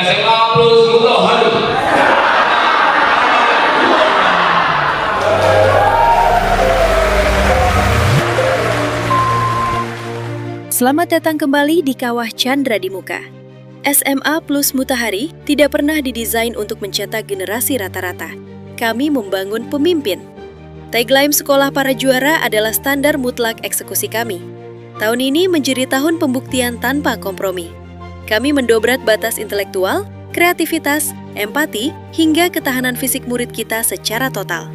SMA Plus Mutahari. Selamat datang kembali di Kawah Chandra di Muka. SMA Plus Mutahari tidak pernah didesain untuk mencetak generasi rata-rata. Kami membangun pemimpin. Tagline Sekolah Para Juara adalah standar mutlak eksekusi kami. Tahun ini menjadi tahun pembuktian tanpa kompromi. Kami mendobrak batas intelektual, kreativitas, empati, hingga ketahanan fisik murid kita secara total.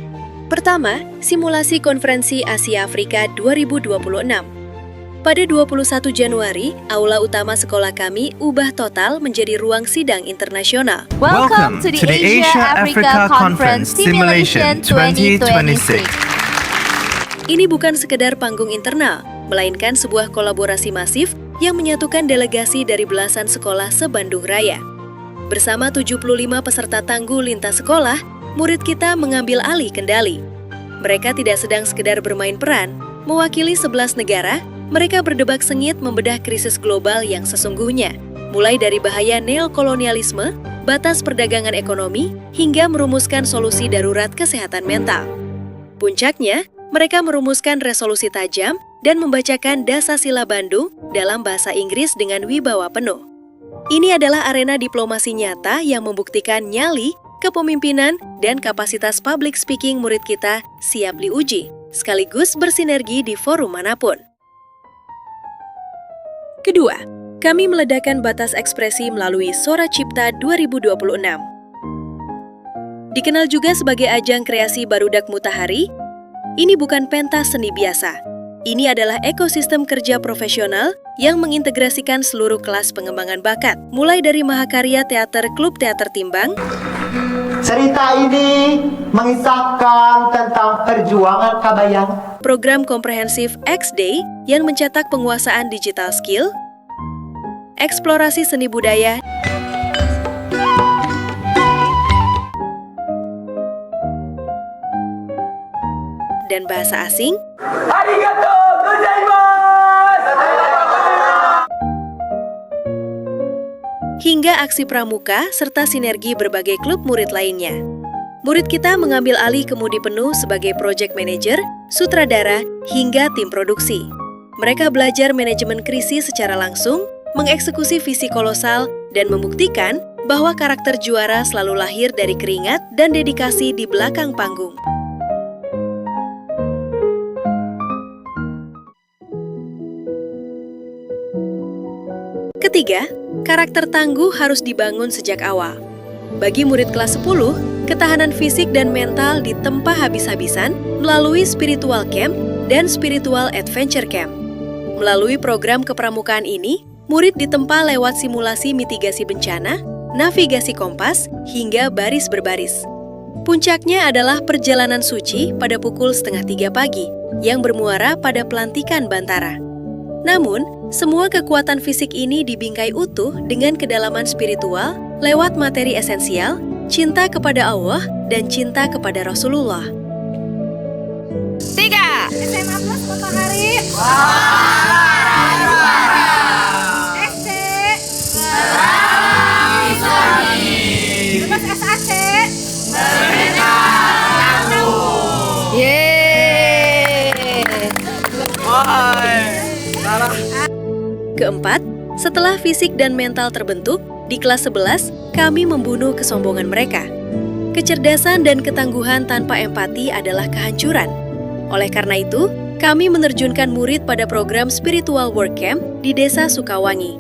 Pertama, simulasi konferensi Asia Afrika 2026. Pada 21 Januari, aula utama sekolah kami ubah total menjadi ruang sidang internasional. Welcome to the Asia-Africa Conference Simulation 2026. Ini bukan sekedar panggung internal, melainkan sebuah kolaborasi masif yang menyatukan delegasi dari belasan sekolah se-Bandung Raya. Bersama 75 peserta tangguh lintas sekolah, murid kita mengambil alih kendali. Mereka tidak sedang sekedar bermain peran, mewakili 11 negara. Mereka berdebak sengit membedah krisis global yang sesungguhnya, mulai dari bahaya neokolonialisme, batas perdagangan ekonomi, hingga merumuskan solusi darurat kesehatan mental. Puncaknya, mereka merumuskan resolusi tajam dan membacakan Dasasila Bandung dalam bahasa Inggris dengan wibawa penuh. Ini adalah arena diplomasi nyata yang membuktikan nyali, kepemimpinan, dan kapasitas public speaking murid kita siap diuji, sekaligus bersinergi di forum manapun. Kedua, kami meledakkan batas ekspresi melalui Sora Cipta 2026. Dikenal juga sebagai ajang kreasi Barudak Mutahari, ini bukan pentas seni biasa. Ini adalah ekosistem kerja profesional yang mengintegrasikan seluruh kelas pengembangan bakat, mulai dari Mahakarya Teater Klub Teater Timbang. Cerita ini mengisahkan tentang perjuangan Kabayang. Program komprehensif X-Day yang mencetak penguasaan digital skill, eksplorasi seni budaya, dan bahasa asing, Arigato gozaimasu. hingga aksi pramuka serta sinergi berbagai klub murid lainnya. Murid kita mengambil alih kemudi penuh sebagai project manager, sutradara, hingga tim produksi. Mereka belajar manajemen krisis secara langsung, mengeksekusi visi kolosal, dan membuktikan bahwa karakter juara selalu lahir dari keringat dan dedikasi di belakang panggung. Ketiga, karakter tangguh harus dibangun sejak awal. Bagi murid kelas 10, ketahanan fisik dan mental ditempa habis-habisan melalui spiritual camp dan spiritual adventure camp. Melalui program kepramukaan ini, murid ditempa lewat simulasi mitigasi bencana, navigasi kompas, hingga baris berbaris. Puncaknya adalah perjalanan suci pada pukul 2:30 pagi yang bermuara pada pelantikan Bantara. Namun, semua kekuatan fisik ini dibingkai utuh dengan kedalaman spiritual lewat materi esensial, cinta kepada Allah, dan cinta kepada Rasulullah. 3. SMA Plus Mutahari. SD. Bebas SAC. Keempat, setelah fisik dan mental terbentuk, di kelas 11, kami membunuh kesombongan mereka. Kecerdasan dan ketangguhan tanpa empati adalah kehancuran. Oleh karena itu, kami menerjunkan murid pada program Spiritual Work Camp di Desa Sukawangi.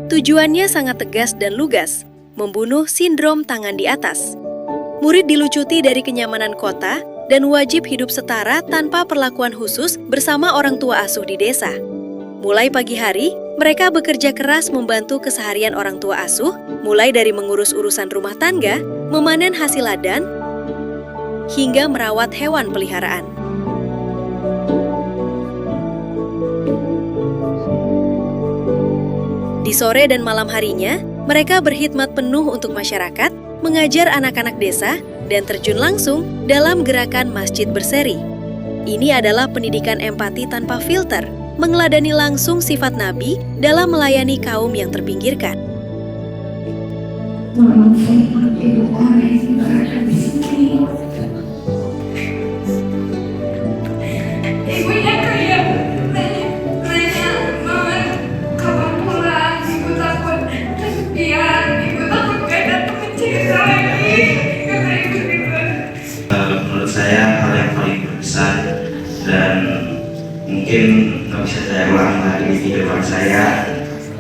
Tujuannya sangat tegas dan lugas, membunuh sindrom tangan di atas. Murid dilucuti dari kenyamanan kota dan wajib hidup setara tanpa perlakuan khusus bersama orang tua asuh di desa. Mulai pagi hari, mereka bekerja keras membantu keseharian orang tua asuh, mulai dari mengurus urusan rumah tangga, memanen hasil ladang, hingga merawat hewan peliharaan. Di sore dan malam harinya, mereka berkhidmat penuh untuk masyarakat, mengajar anak-anak desa, dan terjun langsung dalam gerakan masjid berseri. Ini adalah pendidikan empati tanpa filter, mengeladani langsung sifat Nabi dalam melayani kaum yang terpinggirkan. walaupun ibu orang yang berada di sini. Ibunya kayak nanya, "Mama, kapan pulang? Ibu takut kesepian, ibu takut gak ada temen cerita lagi," kata ibu gitu. Menurut saya hal yang paling besar dan mungkin nggak bisa saya ulang lagi di kehidupan saya,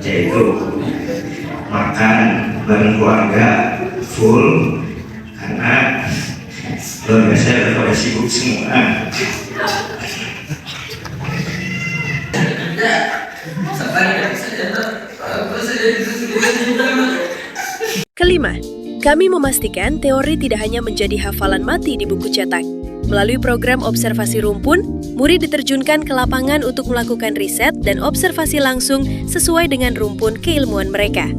yaitu makan bareng keluarga full, karena keluarga saya udah pada sibuk semua. Kelima, kami memastikan teori tidak hanya menjadi hafalan mati di buku cetak. Melalui program observasi rumpun, murid diterjunkan ke lapangan untuk melakukan riset dan observasi langsung sesuai dengan rumpun keilmuan mereka.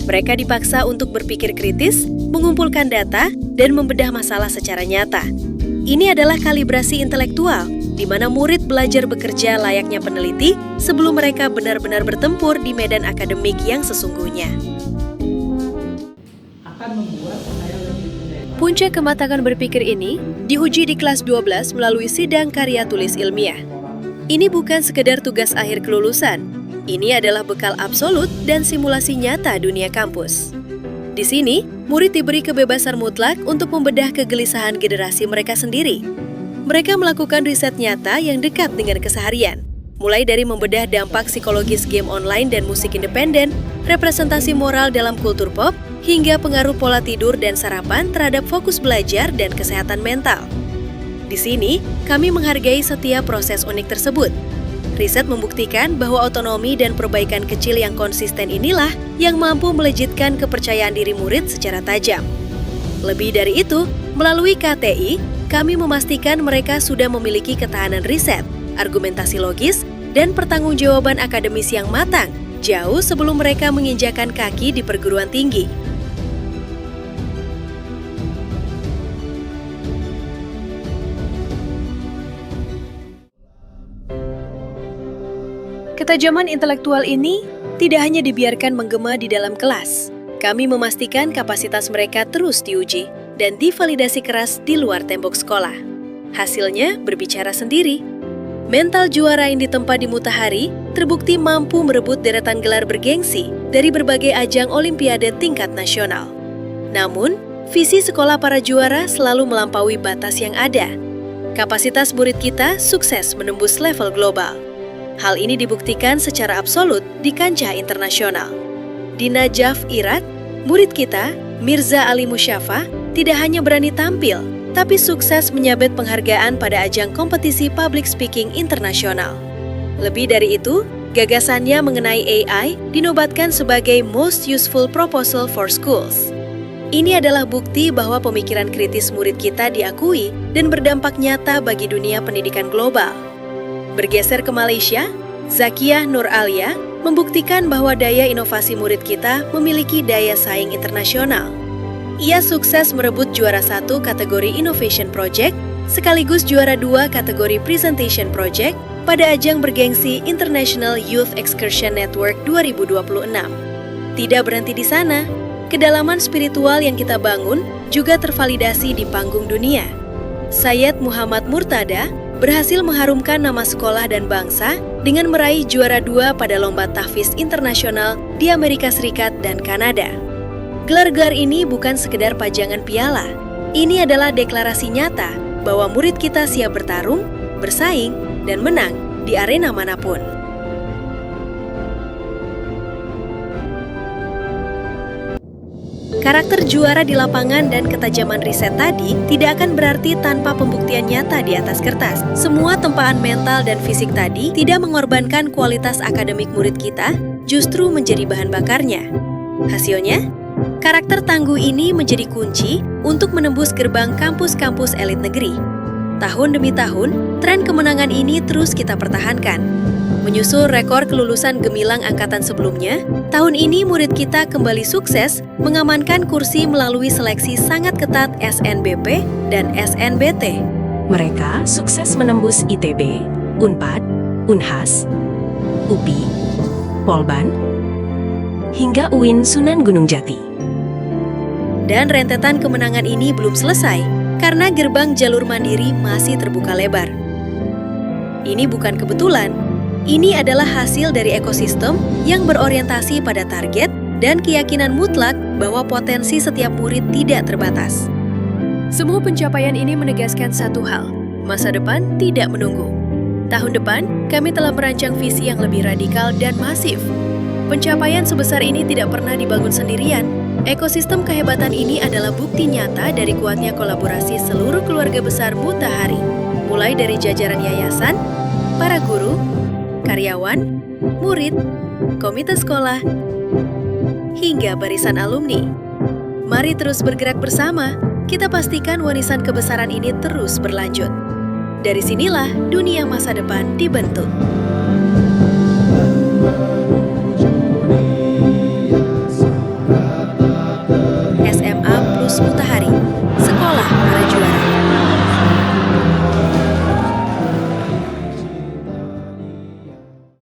Mereka dipaksa untuk berpikir kritis, mengumpulkan data, dan membedah masalah secara nyata. Ini adalah kalibrasi intelektual, di mana murid belajar bekerja layaknya peneliti sebelum mereka benar-benar bertempur di medan akademik yang sesungguhnya. Puncak kematangan berpikir ini diuji di kelas 12 melalui sidang karya tulis ilmiah. Ini bukan sekedar tugas akhir kelulusan, ini adalah bekal absolut dan simulasi nyata dunia kampus. Di sini, murid diberi kebebasan mutlak untuk membedah kegelisahan generasi mereka sendiri. Mereka melakukan riset nyata yang dekat dengan keseharian, mulai dari membedah dampak psikologis game online dan musik independen, representasi moral dalam kultur pop, hingga pengaruh pola tidur dan sarapan terhadap fokus belajar dan kesehatan mental. Di sini, kami menghargai setiap proses unik tersebut. Riset membuktikan bahwa otonomi dan perbaikan kecil yang konsisten inilah yang mampu melejitkan kepercayaan diri murid secara tajam. Lebih dari itu, melalui KTI, kami memastikan mereka sudah memiliki ketahanan riset, argumentasi logis, dan pertanggungjawaban akademis yang matang, jauh sebelum mereka menginjakan kaki di perguruan tinggi. Ketajaman intelektual ini tidak hanya dibiarkan menggema di dalam kelas. Kami memastikan kapasitas mereka terus diuji dan divalidasi keras di luar tembok sekolah. Hasilnya berbicara sendiri. Mental juara yang ditempa di Mutahari terbukti mampu merebut deretan gelar bergengsi dari berbagai ajang olimpiade tingkat nasional. Namun, visi sekolah para juara selalu melampaui batas yang ada. Kapasitas murid kita sukses menembus level global. Hal ini dibuktikan secara absolut di kancah internasional. Di Najaf, Irak, murid kita, Mirza Ali Musyafa, tidak hanya berani tampil, tapi sukses menyabet penghargaan pada ajang kompetisi public speaking internasional. Lebih dari itu, gagasannya mengenai AI dinobatkan sebagai Most Useful Proposal for Schools. Ini adalah bukti bahwa pemikiran kritis murid kita diakui dan berdampak nyata bagi dunia pendidikan global. Bergeser ke Malaysia, Zakiyah Nur Alia membuktikan bahwa daya inovasi murid kita memiliki daya saing internasional. Ia sukses merebut juara 1 kategori Innovation Project, sekaligus juara 2 kategori Presentation Project pada ajang bergengsi International Youth Excursion Network 2026. Tidak berhenti di sana, kedalaman spiritual yang kita bangun juga tervalidasi di panggung dunia. Sayyid Muhammad Murtada berhasil mengharumkan nama sekolah dan bangsa dengan meraih juara 2 pada lomba tahfiz internasional di Amerika Serikat dan Kanada. Gelar-gelar ini bukan sekedar pajangan piala. Ini adalah deklarasi nyata bahwa murid kita siap bertarung, bersaing, dan menang di arena manapun. Karakter juara di lapangan dan ketajaman riset tadi tidak akan berarti tanpa pembuktian nyata di atas kertas. Semua tempaan mental dan fisik tadi tidak mengorbankan kualitas akademik murid kita, justru menjadi bahan bakarnya. Hasilnya, karakter tangguh ini menjadi kunci untuk menembus gerbang kampus-kampus elit negeri. Tahun demi tahun, tren kemenangan ini terus kita pertahankan. Menyusul rekor kelulusan gemilang angkatan sebelumnya, tahun ini murid kita kembali sukses mengamankan kursi melalui seleksi sangat ketat SNBP dan SNBT. Mereka sukses menembus ITB, Unpad, Unhas, UPI, Polban, hingga UIN Sunan Gunung Jati. Dan rentetan kemenangan ini belum selesai karena gerbang jalur mandiri masih terbuka lebar. Ini bukan kebetulan, ini adalah hasil dari ekosistem yang berorientasi pada target dan keyakinan mutlak bahwa potensi setiap murid tidak terbatas. Semua pencapaian ini menegaskan satu hal, masa depan tidak menunggu. Tahun depan, kami telah merancang visi yang lebih radikal dan masif. Pencapaian sebesar ini tidak pernah dibangun sendirian. Ekosistem kehebatan ini adalah bukti nyata dari kuatnya kolaborasi seluruh keluarga besar Mutahari, mulai dari jajaran yayasan, para guru, karyawan, murid, komite sekolah, hingga barisan alumni. Mari terus bergerak bersama, kita pastikan warisan kebesaran ini terus berlanjut. Dari sinilah dunia masa depan dibentuk. SMA Plus Mutahari.